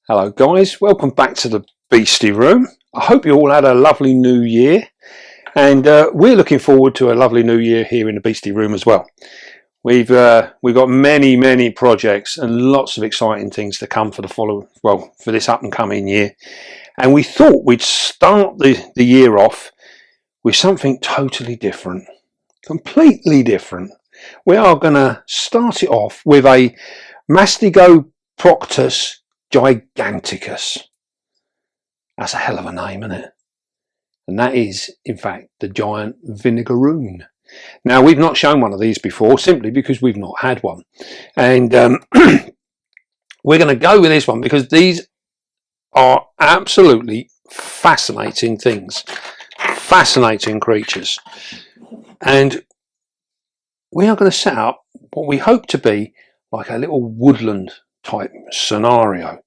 Hello guys, welcome back to the Beastie Room. I hope you all had a lovely new year, and we're looking forward to a lovely new year here in the Beastie Room as well. We've got many projects and lots of exciting things to come for for this up and coming year, and we thought we'd start the year off with something totally different, completely different. We are going to start it off with a Mastigoproctus giganteus. That's a hell of a name, isn't it? And that is in fact the Giant Vinegaroon. Now, we've not shown one of these before simply because we've not had one, and we're going to go with this one because these are absolutely fascinating things, fascinating creatures, and we are going to set up what we hope to be like a little woodland type scenario.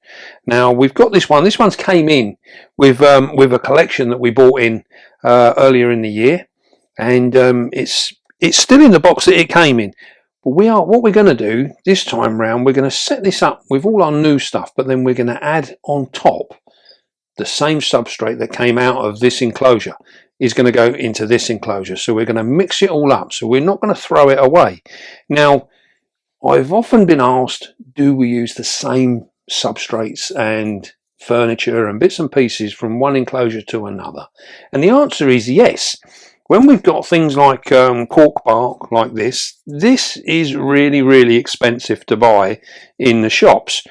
Now we've got this one. This one's came in with a collection that we bought in earlier in the year, and it's still in the box that it came in. But what we're going to do this time round, we're going to set this up with all our new stuff, but then we're going to add on top the same substrate that came out of this enclosure is going to go into this enclosure. So we're going to mix it all up. So we're not going to throw it away. Now, I've often been asked, do we use the same substrates and furniture and bits and pieces from one enclosure to another? And the answer is yes. When we've got things like cork bark like this is really expensive to buy in the shops,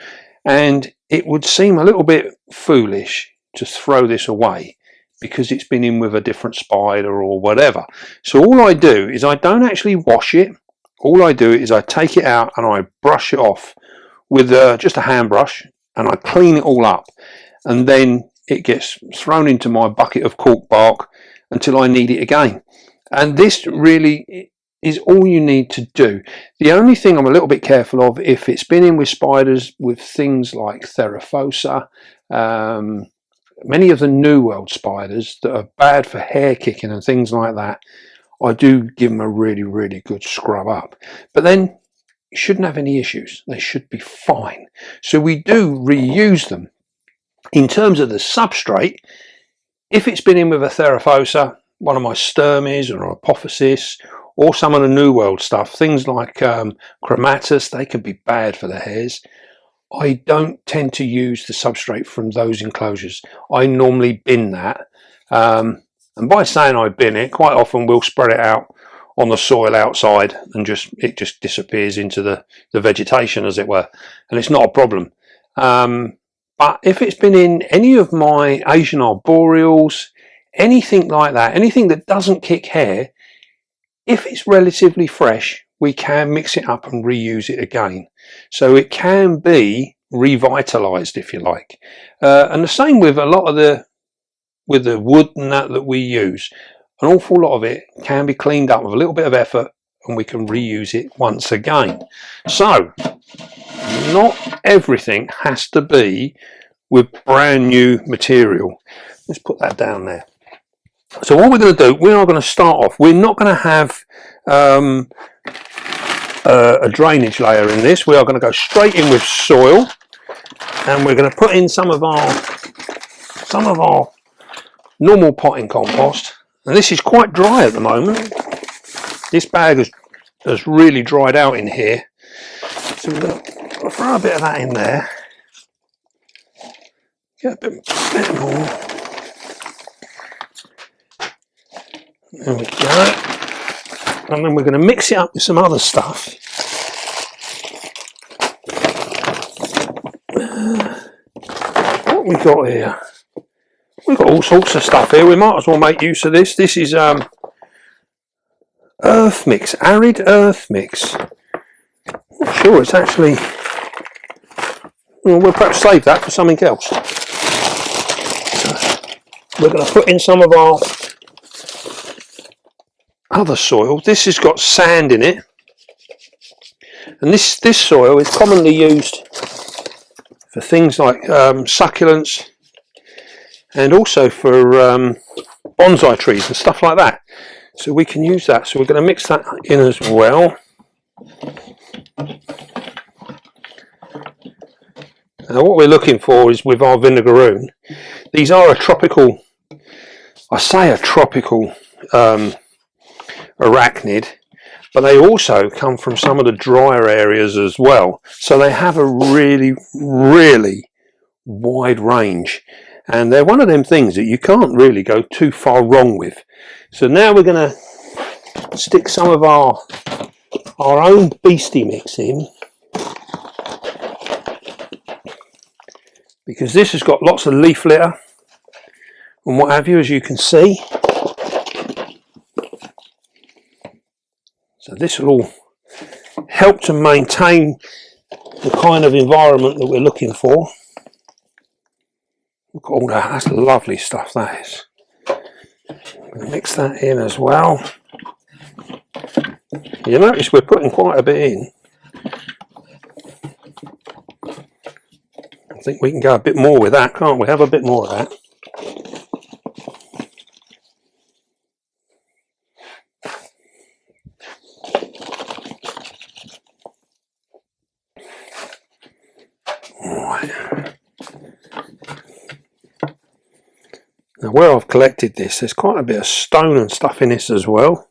and it would seem a little bit foolish to throw this away because it's been in with a different spider or whatever. So all I do is I don't actually wash it. All I do is I take it out and I brush it off with just a hand brush, and I clean it all up, and then it gets thrown into my bucket of cork bark until I need it again. And this really is all you need to do. The only thing I'm a little bit careful of, if it's been in with spiders with things like Theraphosa, many of the New World spiders that are bad for hair kicking and things like that, I do give them a really good scrub up. But then you shouldn't have any issues. They should be fine. So we do reuse them. In terms of the substrate, if it's been in with a Theraphosa, one of my Sturmies or Apophysis, or some of the New World stuff, things like Chromatus, they can be bad for the hairs. I don't tend to use the substrate from those enclosures. I normally bin that. And by saying I bin it, quite often we'll spread it out on the soil outside and it just disappears into the vegetation, as it were, and it's not a problem. But if it's been in any of my Asian arboreals, anything like that, anything that doesn't kick hair, if it's relatively fresh, we can mix it up and reuse it again. So it can be revitalized, if you like. And the same with a lot of the wood and that we use. An awful lot of it can be cleaned up with a little bit of effort, and we can reuse it once again. So not everything has to be with brand new material. Let's put that down there. So what we're going to do, we are going to start off, we're not going to have a drainage layer in this. We are going to go straight in with soil, and we're going to put in some of our normal potting compost, and this is quite dry at the moment. This bag has really dried out in here, so we're going to throw a bit of that in there, get a bit more. There we go, and then we're going to mix it up with some other stuff. What we got here? We've got all sorts of stuff here. We might as well make use of this. This is earth mix, arid earth mix. Not sure it's actually. Well, we'll perhaps save that for something else. So we're going to put in some of our other soil. This has got sand in it, and this soil is commonly used for things like succulents, and also for bonsai trees and stuff like that. So we can use that. So we're going to mix that in as well. Now what we're looking for is with our Vinegaroon, these are a tropical, I say a tropical arachnid, but they also come from some of the drier areas as well. So they have a really, really wide range. And they're one of them things that you can't really go too far wrong with. So now we're going to stick some of our own beastie mix in, because this has got lots of leaf litter and what have you, as you can see. So this will all help to maintain the kind of environment that we're looking for. Look at all that, that's lovely stuff, that is. I'm going to mix that in as well. You notice we're putting quite a bit in. I think we can go a bit more with that, can't we? Have a bit more of that. Right. Now where I've collected this, there's quite a bit of stone and stuff in this as well.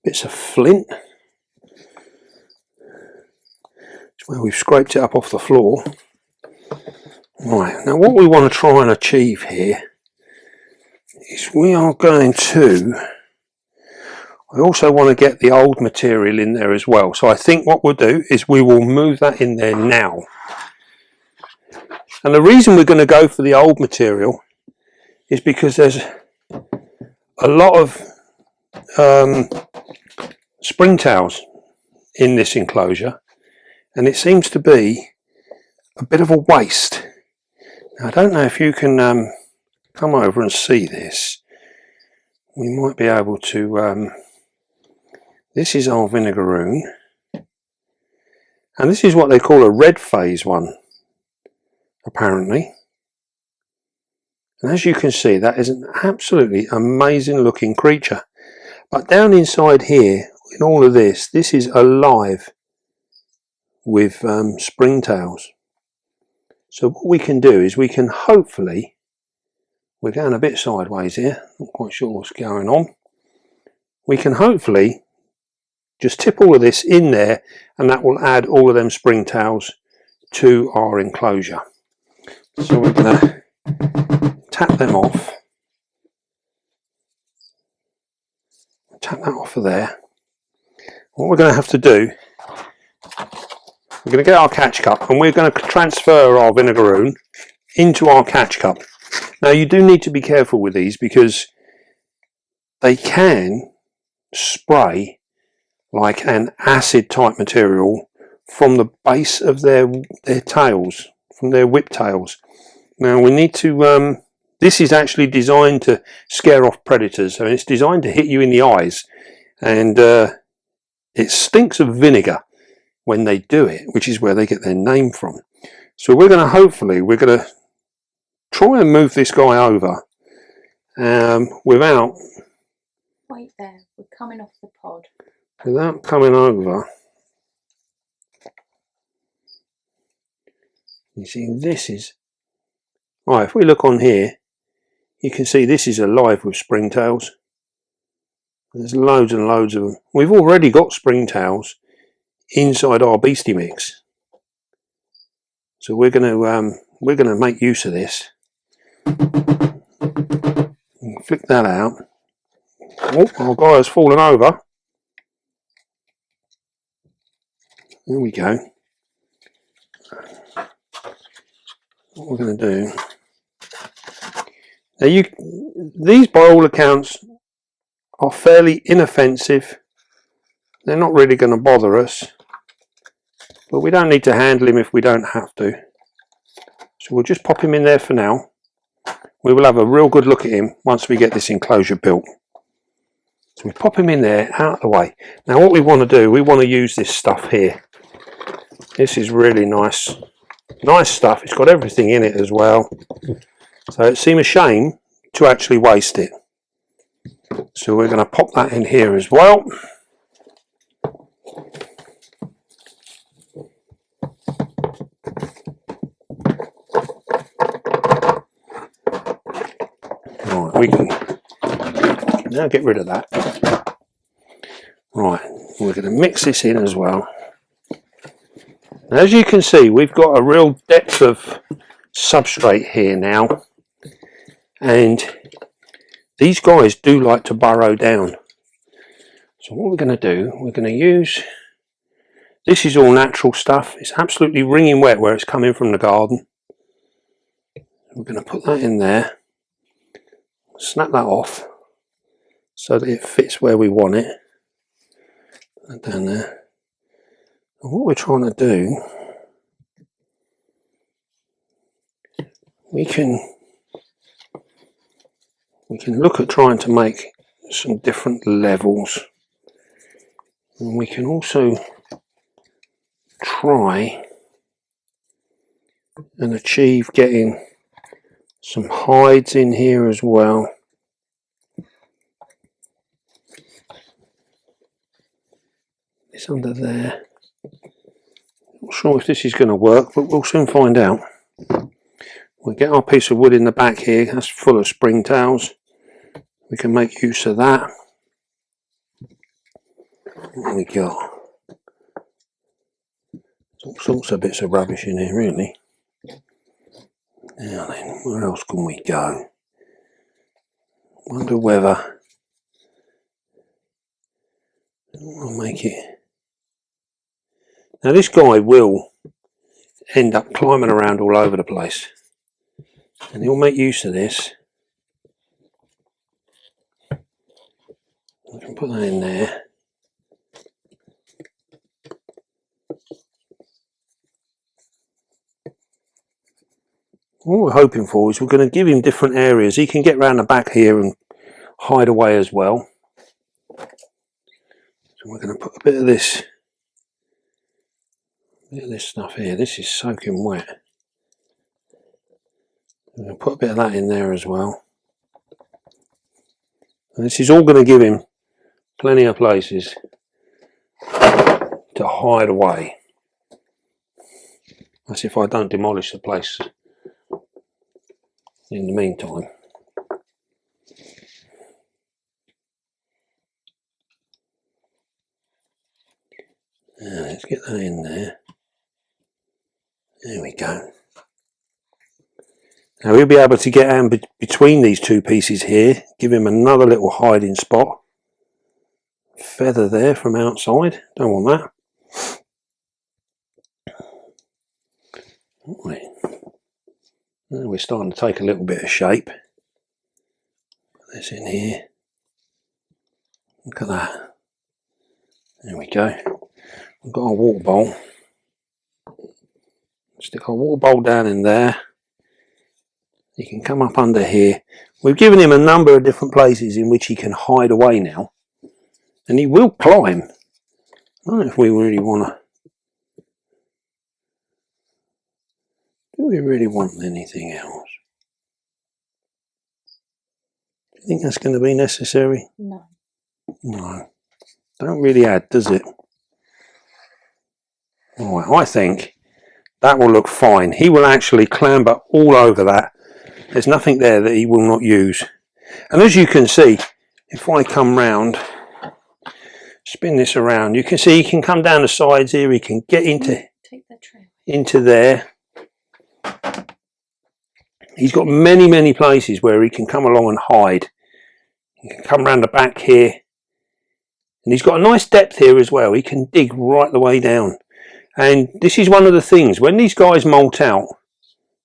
Bits of flint. It's where we've scraped it up off the floor. Right, now what we want to try and achieve here is we are going to, I also want to get the old material in there as well. So I think what we'll do is we will move that in there now. And the reason we're going to go for the old material is because there's a lot of springtails in this enclosure, and it seems to be a bit of a waste. Now, I don't know if you can come over and see this. We might be able to, this is our Vinegaroon, and this is what they call a red phase one, apparently. And as you can see, that is an absolutely amazing looking creature. But down inside here, in all of this, this is alive with springtails. So what we can do is we can hopefully, we're going a bit sideways here, not quite sure what's going on. We can hopefully just tip all of this in there, and that will add all of them springtails to our enclosure. So we're going to tap them off. Tap that off of there. What we're going to have to do, we're going to get our catch cup and we're going to transfer our Vinegaroon into our catch cup. Now you do need to be careful with these because they can spray like an acid type material from the base of their tails, from their whip tails. Now we need to, this is actually designed to scare off predators, so it's designed to hit you in the eyes, and it stinks of vinegar when they do it, which is where they get their name from. So we're going to hopefully, we're going to try and move this guy over without... Wait there, we're coming off the pod. Without coming over. You see, this is... Right, if we look on here, you can see this is alive with springtails. There's loads and loads of them. We've already got springtails inside our beastie mix, so we're going to make use of this. Flick that out. Oh, our guy has fallen over. There we go. What we're going to do now, these by all accounts are fairly inoffensive. They're not really going to bother us, but we don't need to handle him if we don't have to. So we'll just pop him in there for now. We will have a real good look at him once we get this enclosure built. So we pop him in there, out of the way. Now what we want to do, we want to use this stuff here. This is really nice stuff. It's got everything in it as well, so it seemed a shame to actually waste it. So we're going to pop that in here as well. we can now get rid of that. Right, we're going to mix this in as well. As you can see, we've got a real depth of substrate here now, and these guys do like to burrow down. So what we're going to do, we're going to use, this is all natural stuff, it's absolutely wringing wet where it's coming from the garden. We're going to put that in there, snap that off so that it fits where we want it. Put that down there. And what we're trying to do, we can look at trying to make some different levels, and we can also try and achieve getting some hides in here as well. It's under there. Not sure if this is going to work, but we'll soon find out. We'll get our piece of wood in the back here, that's full of springtails. We can make use of that. What we got? All sorts of bits of rubbish in here, really. Now then, where else can we go? Wonder whether I'll make it. Now this guy will end up climbing around all over the place, and he'll make use of this. I can put that in there. What we're hoping for is we're going to give him different areas. He can get around the back here and hide away as well. So we're going to put a bit of this stuff here. This is soaking wet. I'm going to put a bit of that in there as well. And this is all going to give him plenty of places to hide away. That's if I don't demolish the place in the meantime. Let's get that in there. There we go. Now we'll be able to get in between these two pieces here, give him another little hiding spot. Feather there from outside, don't want that. Right. Now we're starting to take a little bit of shape. Put this in here. Look at that. There we go. We've got our water bowl. Stick our water bowl down in there. He can come up under here. We've given him a number of different places in which he can hide away now. And he will climb. I don't know if we really want to. Do we really want anything else? Do you think that's going to be necessary? No. No. Don't really add, does it? Alright, I think that will look fine. He will actually clamber all over that. There's nothing there that he will not use. And as you can see, if I come round, spin this around, you can see he can come down the sides here, he can get into there. He's got many places where he can come along and hide. He can come around the back here. And he's got a nice depth here as well. He can dig right the way down. And this is one of the things, when these guys molt out,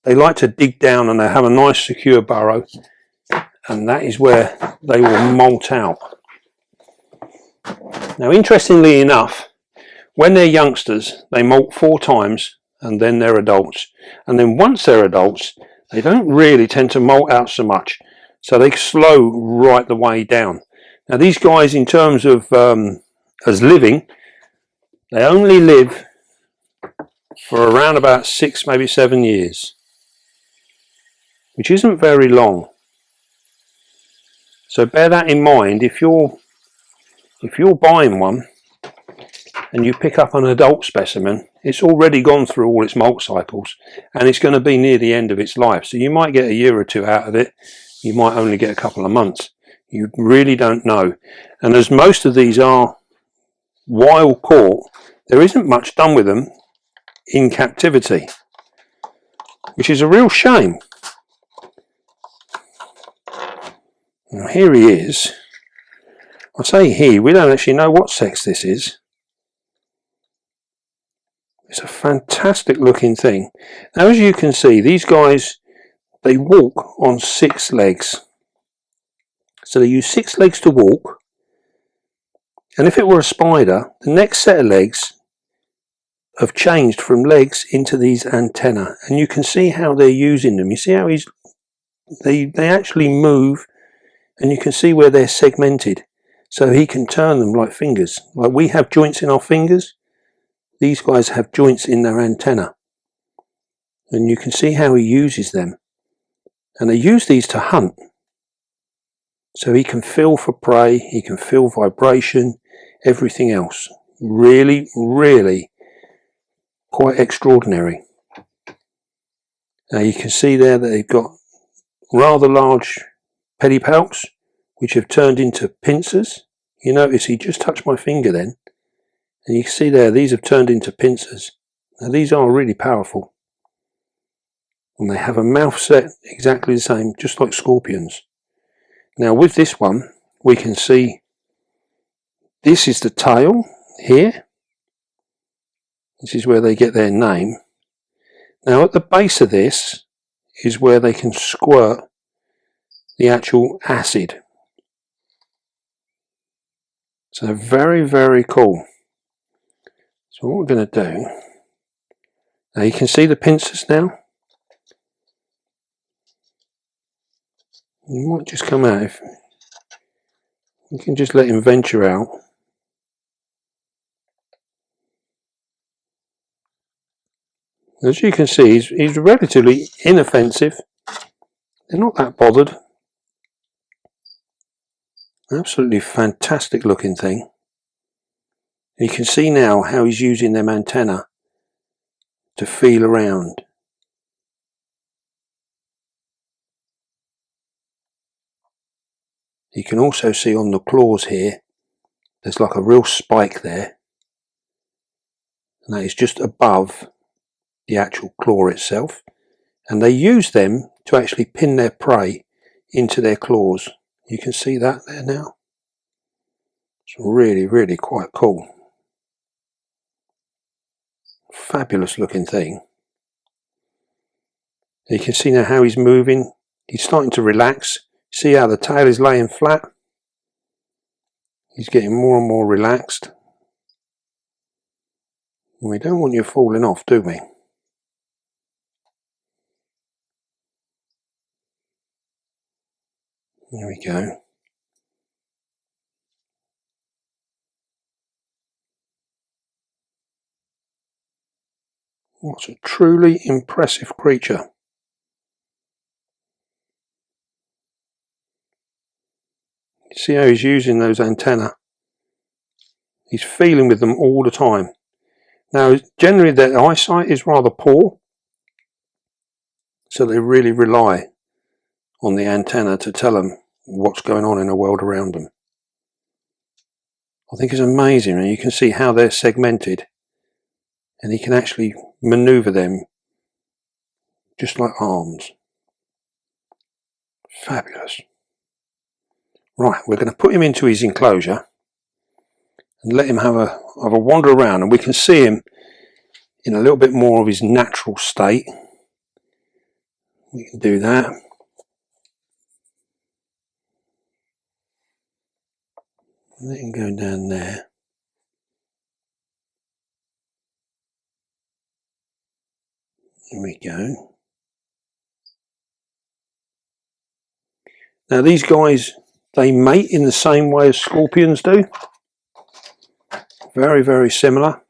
they like to dig down and they have a nice secure burrow. And that is where they will molt out. Now, interestingly enough, when they're youngsters, they molt 4 times and then they're adults. And then once they're adults, they don't really tend to molt out so much. So they slow right the way down. Now, these guys, in terms of as living, they only live for around about 6, maybe 7 years, which isn't very long. So bear that in mind. If you're buying one and you pick up an adult specimen, it's already gone through all its molt cycles and it's going to be near the end of its life. So you might get a year or 2 out of it, you might only get a couple of months. You really don't know. And as most of these are wild caught, there isn't much done with them in captivity, which is a real shame. Now here he is. I say he, we don't actually know what sex this is. It's a fantastic looking thing. Now as you can see, these guys, they walk on 6 legs. So they use 6 legs to walk. And if it were a spider, the next set of legs have changed from legs into these antennae. And you can see how they're using them. You see how they actually move, and you can see where they're segmented. So he can turn them like fingers. Like we have joints in our fingers, these guys have joints in their antenna. And you can see how he uses them. And they use these to hunt. So he can feel for prey, he can feel vibration, everything else. Really, really quite extraordinary. Now you can see there that they've got rather large pedipalps, which have turned into pincers. You notice he just touched my finger then. And you can see there, these have turned into pincers. Now these are really powerful. And they have a mouth set exactly the same, just like scorpions. Now with this one, we can see this is the tail here. This is where they get their name. Now at the base of this is where they can squirt the actual acid. So very, very cool. So what we're going to do, now you can see the pincers now. You might just come out, if you can just let him venture out. As you can see, he's relatively inoffensive. They're not that bothered. Absolutely fantastic looking thing. You can see now how he's using them antennae to feel around. You can also see on the claws here, there's like a real spike there. And that is just above the actual claw itself. And they use them to actually pin their prey into their claws. You can see that there now. It's really, really quite cool. Fabulous looking thing. You can see now how he's moving. He's starting to relax. See how the tail is laying flat? He's getting more and more relaxed. We don't want you falling off, do we? There we go. What a truly impressive creature. You see how he's using those antennae? He's feeling with them all the time. Now, generally their eyesight is rather poor, so they really rely on the antenna to tell them what's going on in the world around them. I think it's amazing, and you can see how they're segmented, and he can actually maneuver them just like arms. Fabulous. Right, we're going to put him into his enclosure and let him have a wander around, and we can see him in a little bit more of his natural state. We can do that. Let him go down there. There we go. Now these guys, they mate in the same way as scorpions do. Very, very similar.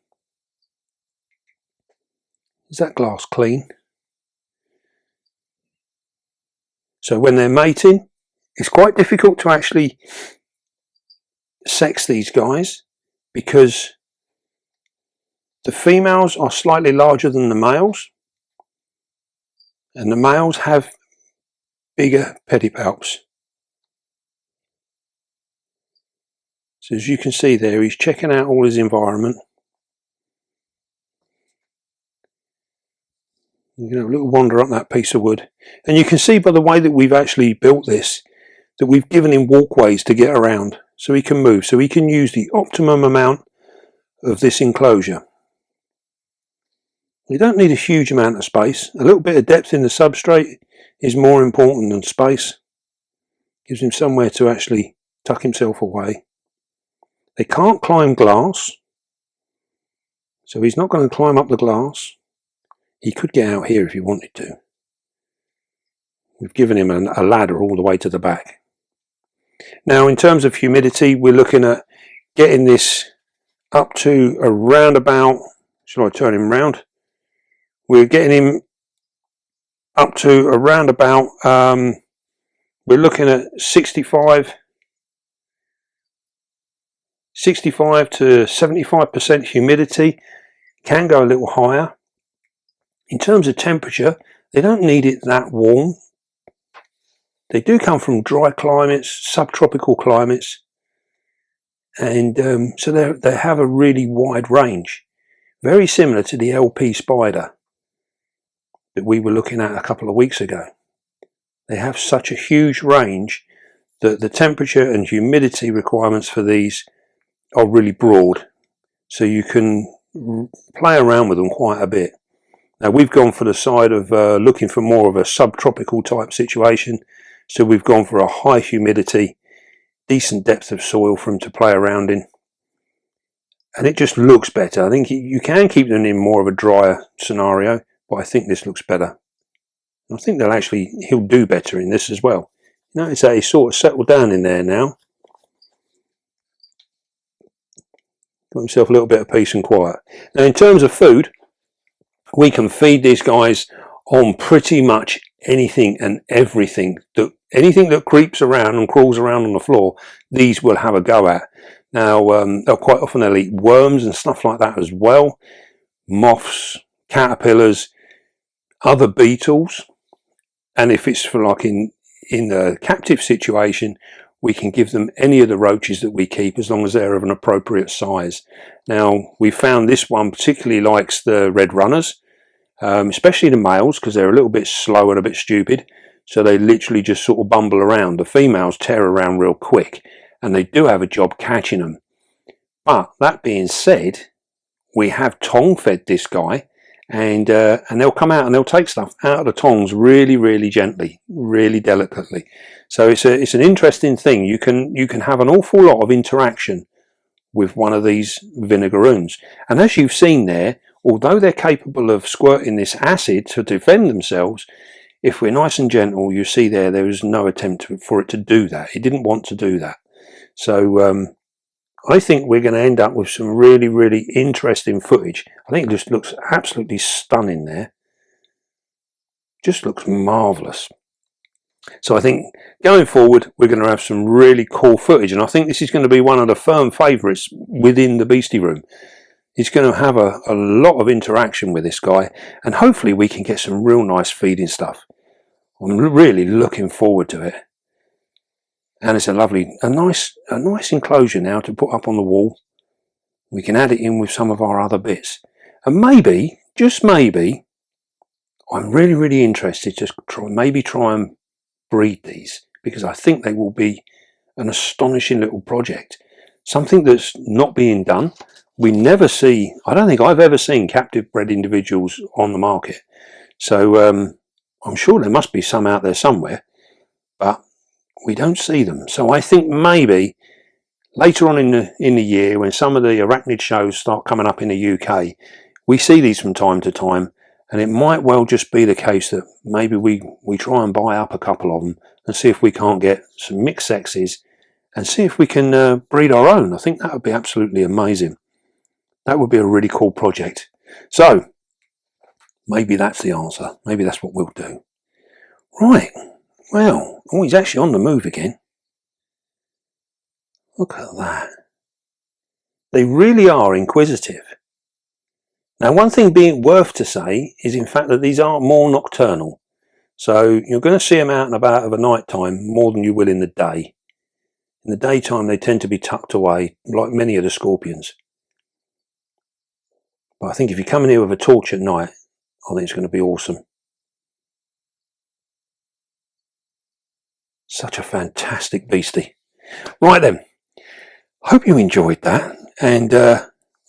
Is that glass clean? So when they're mating, it's quite difficult to actually sex these guys because the females are slightly larger than the males, and the males have bigger pedipalps. So as you can see there, he's checking out all his environment. You can have a little wander up that piece of wood, and you can see by the way that we've actually built this that we've given him walkways to get around so he can move, so he can use the optimum amount of this enclosure. You don't need a huge amount of space. A little bit of depth in the substrate is more important than space. Gives him somewhere to actually tuck himself away. They can't climb glass, so he's not going to climb up the glass. He could get out here if he wanted to. We've given him a ladder all the way to the back. Now in terms of humidity, we're looking at getting this up to around about, shall I turn him round? We're getting him up to around about, we're looking at 65 to 75% humidity. Can go a little higher. In terms of temperature, they don't need it that warm. They do come from dry climates, subtropical climates, and so they have a really wide range. Very similar to the LP spider that we were looking at a couple of weeks ago. They have such a huge range that the temperature and humidity requirements for these are really broad, so you can play around with them quite a bit. Now we've gone for the side of looking for more of a subtropical type situation, so we've gone for a high humidity, decent depth of soil for them to play around in, and it just looks better. I think you can keep them in more of a drier scenario, but I think this looks better. I think he'll do better in this as well. Notice that he's sort of settled down in there now. Got himself a little bit of peace and quiet. Now in terms of food, we can feed these guys on pretty much anything and everything. Anything that creeps around and crawls around on the floor, these will have a go at. Now they'll eat worms and stuff like that as well, moths, caterpillars, other beetles, and if it's for like in the captive situation, we can give them any of the roaches that we keep as long as they're of an appropriate size. Now we found this one particularly likes the red runners, especially the males, because they're a little bit slow and a bit stupid, so they literally just sort of bumble around. The females tear around real quick, and they do have a job catching them. But that being said, we have tong fed this guy, and they'll come out and they'll take stuff out of the tongs really gently, really delicately. So it's an interesting thing. You can have an awful lot of interaction with one of these Vinegaroons, and as you've seen there, although they're capable of squirting this acid to defend themselves, if we're nice and gentle, you see there was no attempt for it to do that. It didn't want to do that. So I think we're going to end up with some really interesting footage. I think it just looks absolutely stunning there. Just looks marvellous. So I think going forward we're going to have some really cool footage, and I think this is going to be one of the firm favourites within the beastie room. He's going to have a lot of interaction with this guy, and hopefully we can get some real nice feeding stuff. I'm really looking forward to it. And it's a nice enclosure now to put up on the wall. We can add it in with some of our other bits, and maybe, just maybe, I'm really interested to try and breed these, because I think they will be an astonishing little project, something that's not being done. We never see, I don't think I've ever seen captive bred individuals on the market, so I'm sure there must be some out there somewhere, but we don't see them. So I think maybe later on in the year, when some of the arachnid shows start coming up in the UK, we see these from time to time, and it might well just be the case that maybe we try and buy up a couple of them and see if we can't get some mixed sexes and see if we can breed our own. I think that would be absolutely amazing. That would be a really cool project. So maybe that's the answer. Maybe that's what we'll do. Right. Well, oh, he's actually on the move again. Look at that. They really are inquisitive. Now, one thing being worth to say is in fact that these are more nocturnal. So you're going to see them out and about of a night time more than you will in the day. In the daytime they tend to be tucked away like many of the scorpions. But I think if you come in here with a torch at night, I think it's going to be awesome. Such a fantastic beastie. Right then, hope you enjoyed that, and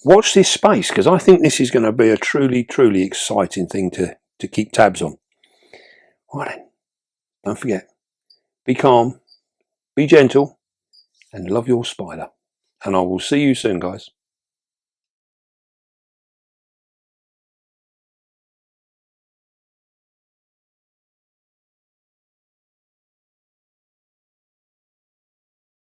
watch this space, because I think this is going to be a truly exciting thing to keep tabs on. Right then, don't forget, be calm, be gentle, and love your spider. And I will see you soon, guys.